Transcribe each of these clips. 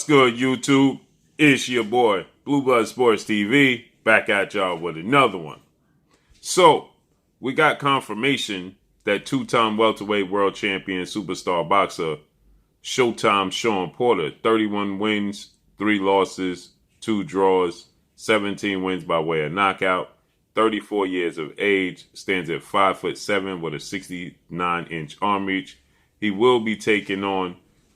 What's good, YouTube? It's your boy, Blue Blood Sports TV, back at y'all with another one. So, we got confirmation that two-time welterweight world champion superstar boxer Showtime Shawn Porter, 31 wins, 3 losses, 2 draws, 17 wins by way of knockout, 34 years of age, stands at 5'7" with a 69-inch arm reach. He will be taking on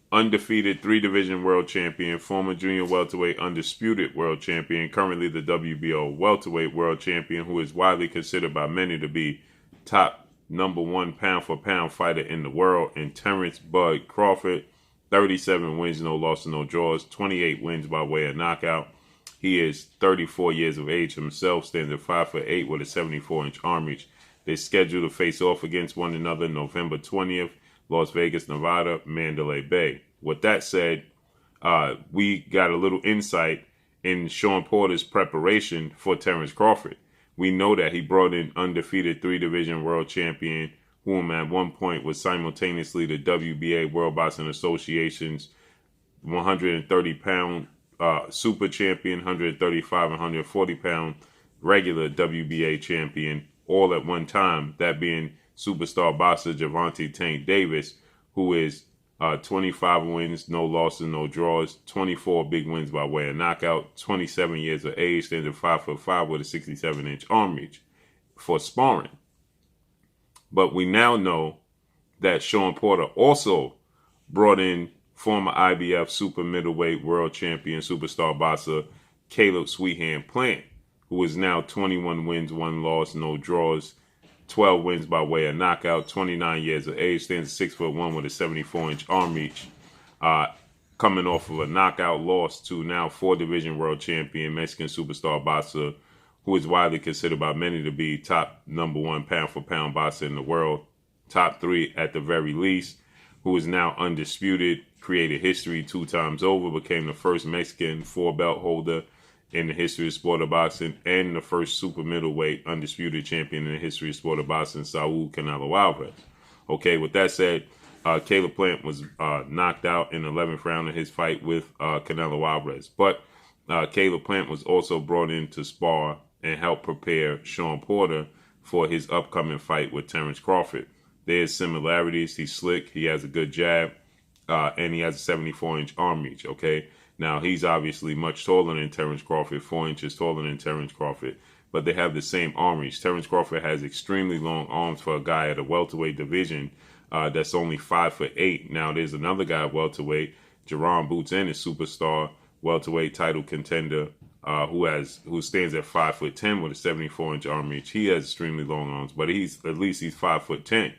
undefeated 3-division world champion, former junior welterweight undisputed world champion, currently the WBO welterweight world champion, who is widely considered by many to be top #1 pound-for-pound fighter in the world, and Terence "Bud" Crawford. 37 wins, no losses, no draws, 28 wins by way of knockout. He is 34 years of age himself, stands at 5'8" with a 74-inch arm reach. They're scheduled to face off against one another November 20th, Las Vegas, Nevada, Mandalay Bay. With that said, we got a little insight in Shawn Porter's preparation for Terence Crawford. We know that he brought in undefeated 3-division world champion, whom at one point was simultaneously the WBA, World Boxing Association's 130-pound super champion, 135 and 140-pound regular WBA champion, all at one time, that being superstar boxer Gervonta Tank Davis, who is 25 wins, no losses, no draws, 24 big wins by way of knockout, 27 years of age, stands at 5'5" with a 67-inch arm reach for sparring. But we now know that Shawn Porter also brought in former IBF super middleweight world champion superstar boxer Caleb Sweethand Plant, who is now 21 wins, 1 loss, no draws, 12 wins by way of knockout, 29 years of age, stands at 6'1" with a 74-inch arm reach, coming off of a knockout loss to now 4-division world champion Mexican superstar boxer, who is widely considered by many to be top #1 pound-for-pound boxer in the world, top 3 at the very least, who is now undisputed, created history 2 times over, became the first Mexican 4-belt holder in the history of sport of boxing, and the first super middleweight undisputed champion in the history of sport of boxing, Saul Canelo Alvarez. Okay, with that said, Caleb Plant was knocked out in the 11th round of his fight with Canelo Alvarez. But Caleb Plant was also brought in to spar and help prepare Shawn Porter for his upcoming fight with Terence Crawford. There's similarities. He's slick. He has a good jab. And he has a 74-inch arm reach, okay? Now, he's obviously much taller than Terence Crawford, 4 inches taller than Terence Crawford, but they have the same arm reach. Terence Crawford has extremely long arms for a guy at a welterweight division that's only 5'8". Now, there's another guy at welterweight, Jerron Boots Ennis, superstar welterweight title contender, who stands at 5'10" with a 74-inch arm reach. He has extremely long arms, but he's 5'10",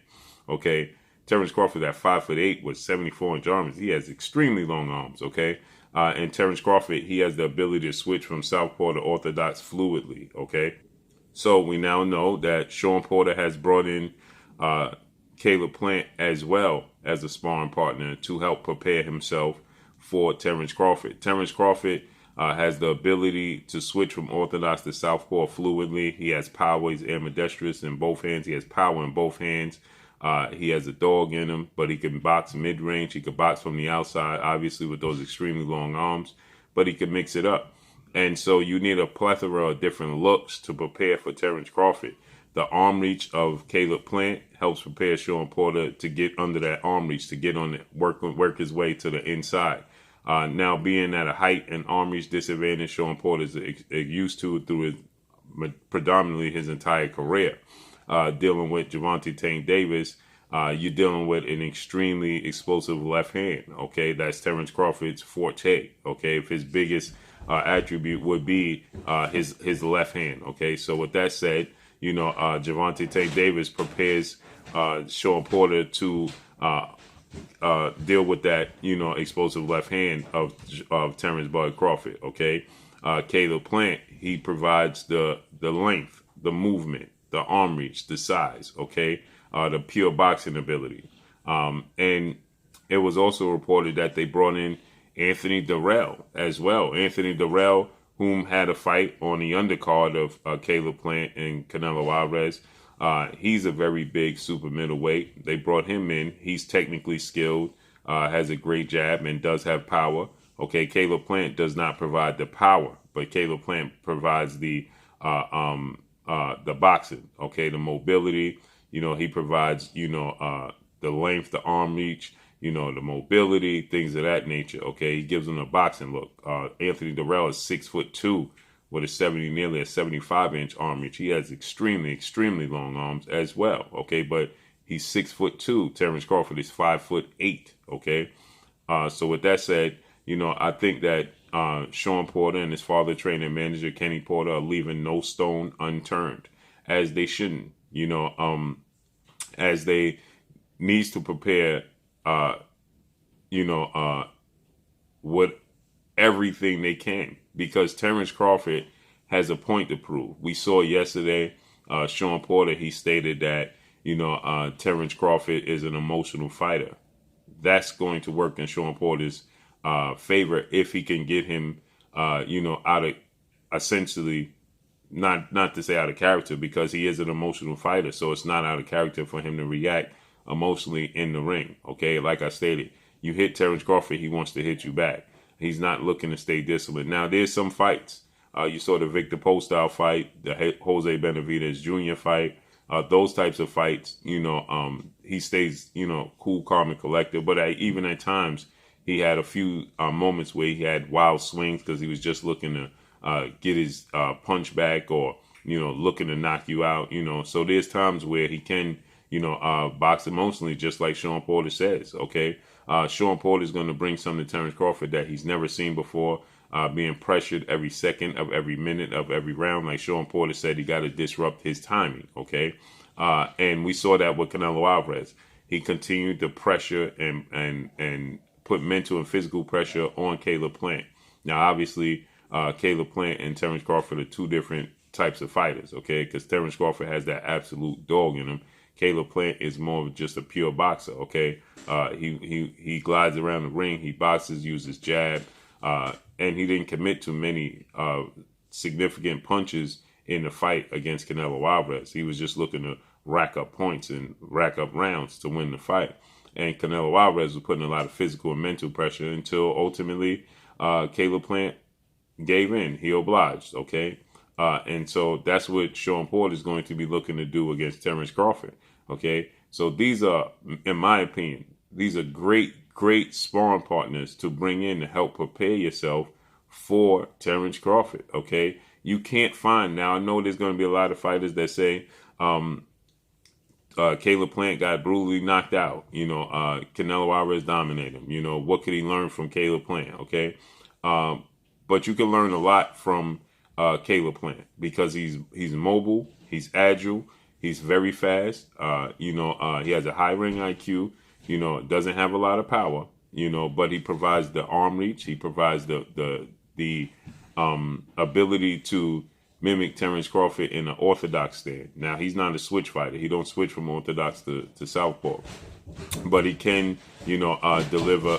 okay? Terence Crawford at 5'8" with 74-inch arms. He has extremely long arms, okay? And Terence Crawford, he has the ability to switch from southpaw to orthodox fluidly, okay? So we now know that Shawn Porter has brought in Caleb Plant as well as a sparring partner to help prepare himself for Terence Crawford. Terence Crawford has the ability to switch from orthodox to southpaw fluidly. He has power. He's ambidextrous in both hands. He has power in both hands. He has a dog in him, but he can box mid-range. He can box from the outside, obviously with those extremely long arms, but he can mix it up. And so you need a plethora of different looks to prepare for Terence Crawford. The arm reach of Caleb Plant helps prepare Shawn Porter to get under that arm reach, to get on it, work his way to the inside. Now, being at a height and arm reach disadvantage, Shawn Porter is used to through predominantly his entire career. Dealing with Gervonta Tank Davis, you're dealing with an extremely explosive left hand, okay? That's Terence Crawford's forte, okay? If his biggest attribute would be his left hand, okay? So with that said, you know, Gervonta Tank Davis prepares Shawn Porter to deal with that, you know, explosive left hand of Terence "Bud" Crawford, okay? Caleb Plant, he provides the length, the movement, the arm reach, the size, okay? The pure boxing ability. And it was also reported that they brought in Anthony Durrell as well. Anthony Durrell, whom had a fight on the undercard of Caleb Plant and Canelo Alvarez. He's a very big super middleweight. They brought him in. He's technically skilled, has a great jab, and does have power. Okay, Caleb Plant does not provide the power, but Caleb Plant provides the boxing. Okay, the mobility. He provides the length, the arm reach. The mobility, things of that nature. Okay, he gives them a boxing look. Anthony Durrell is 6'2" with nearly a 75-inch arm reach. He has extremely, extremely long arms as well. Okay, but he's 6'2". Terence Crawford is 5'8". Okay, so with that said, I think that Shawn Porter and his father, trainer and manager Kenny Porter, are leaving no stone unturned, as they shouldn't. As they needs to prepare. What everything they can, because Terence Crawford has a point to prove. We saw yesterday, Shawn Porter, he stated that, Terence Crawford is an emotional fighter. That's going to work in Shawn Porter's favor if he can get him, out of, essentially, not to say out of character, because he is an emotional fighter. So it's not out of character for him to react emotionally in the ring. Okay, like I stated, you hit Terence Crawford, he wants to hit you back. He's not looking to stay disciplined. Now, there's some fights. You saw the Victor Postol fight, the Jose Benavidez Jr. fight, those types of fights. He stays, cool, calm, and collected. But even at times, he had a few moments where he had wild swings because he was just looking to get his punch back, or looking to knock you out. So there's times where he can box emotionally, just like Shawn Porter says. Okay, Shawn Porter is going to bring something to Terence Crawford that he's never seen before. Being pressured every second of every minute of every round, like Shawn Porter said, he got to disrupt his timing. Okay, and we saw that with Canelo Alvarez. He continued to pressure and put mental and physical pressure on Caleb Plant. Now, obviously, Caleb Plant and Terence Crawford are two different types of fighters. Okay, because Terence Crawford has that absolute dog in him. Caleb Plant is more of just a pure boxer. Okay, he glides around the ring, he boxes, uses jab, and he didn't commit to many significant punches in the fight against Canelo Alvarez. He was just looking to rack up points and rack up rounds to win the fight. And Canelo Alvarez was putting a lot of physical and mental pressure until ultimately Caleb Plant gave in. He obliged. Okay. And so that's what Shawn Porter is going to be looking to do against Terence Crawford. Okay, so these are, in my opinion, these are great sparring partners to bring in to help prepare yourself for Terence Crawford. Okay, you can't find, now I know there's going to be a lot of fighters that say Caleb Plant got brutally knocked out. Canelo Alvarez dominated him. What could he learn from Caleb Plant? Okay, but you can learn a lot from Caleb Plant, because he's mobile, he's agile, he's very fast. He has a high ring IQ. Doesn't have a lot of power. But he provides the arm reach. He provides the ability to mimic Terence Crawford in an orthodox stand. Now, he's not a switch fighter. He don't switch from orthodox to southpaw, but he can deliver.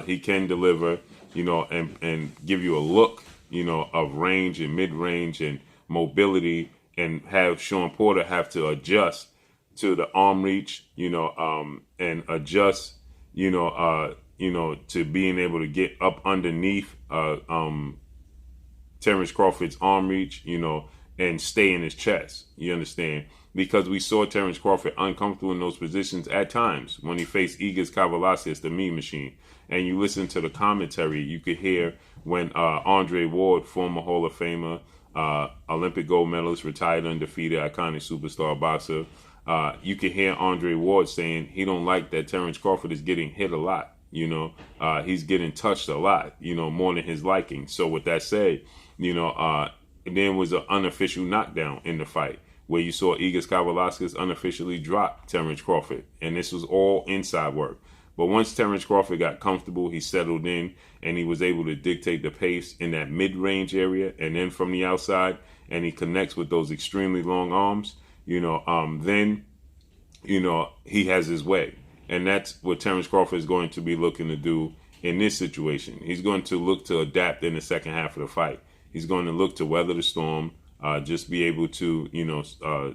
He can deliver. And give you a look, of range and mid-range and mobility, and have Shawn Porter have to adjust to the arm reach, and adjust, to being able to get up underneath Terence Crawford's arm reach, and stay in his chest. You understand? Because we saw Terence Crawford uncomfortable in those positions at times when he faced Igor Kavaliauskas, the Mean Machine. And you listen to the commentary, you could hear when Andre Ward, former Hall of Famer, Olympic gold medalist, retired undefeated, iconic superstar boxer, you could hear Andre Ward saying he don't like that Terence Crawford is getting hit a lot. He's getting touched a lot, more than his liking. So with that said, there was an unofficial knockdown in the fight where you saw Igor Kavaliauskas unofficially drop Terence Crawford. And this was all inside work. But once Terence Crawford got comfortable, he settled in, and he was able to dictate the pace in that mid-range area, and then from the outside, and he connects with those extremely long arms, then, he has his way. And that's what Terence Crawford is going to be looking to do in this situation. He's going to look to adapt in the second half of the fight. He's going to look to weather the storm, just be able to,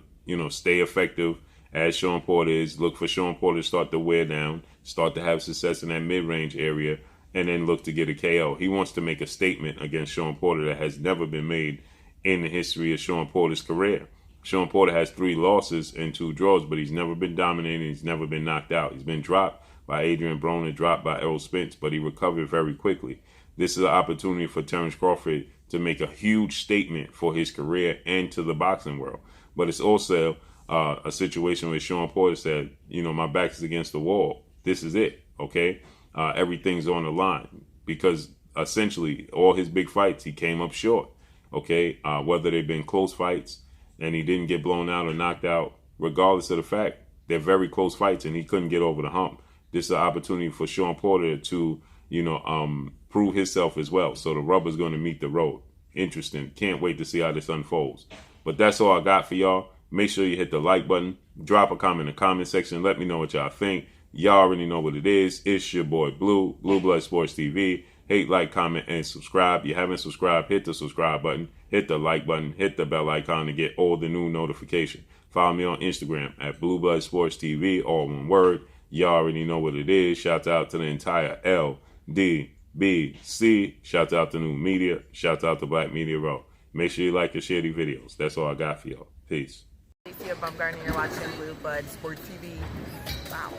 stay effective as Shawn Porter is. Look for Shawn Porter to start to wear down, start to have success in that mid-range area, and then look to get a KO. He wants to make a statement against Shawn Porter that has never been made in the history of Shawn Porter's career. Shawn Porter has 3 losses and 2 draws, but he's never been dominated. He's never been knocked out. He's been dropped by Adrian Broner, dropped by Errol Spence, but he recovered very quickly. This is an opportunity for Terence Crawford to make a huge statement for his career and to the boxing world. But it's also a situation where Shawn Porter said, you know, my back is against the wall. This is it, okay? Everything's on the line, because essentially all his big fights, he came up short, okay? Whether they've been close fights and he didn't get blown out or knocked out, regardless of the fact, they're very close fights and he couldn't get over the hump. This is an opportunity for Shawn Porter to, you know, prove himself as well. So the rubber's going to meet the road. Interesting. Can't wait to see how this unfolds. But that's all I got for y'all. Make sure you hit the like button. Drop a comment in the comment section. Let me know what y'all think. Y'all already know what it is. It's your boy Blue, Blue Blood Sports TV. Hate, like, comment, and subscribe. If you haven't subscribed, hit the subscribe button. Hit the like button. Hit the bell icon to get all the new notifications. Follow me on Instagram at Blue Blood Sports TV, all one word. Y'all already know what it is. Shout out to the entire LDBC. Shout out to New Media. Shout out to Black Media Row. Make sure you like and share these videos. That's all I got for y'all. Peace. Alicia Bumgarner, you're watching Blue Blood Sports TV. Wow.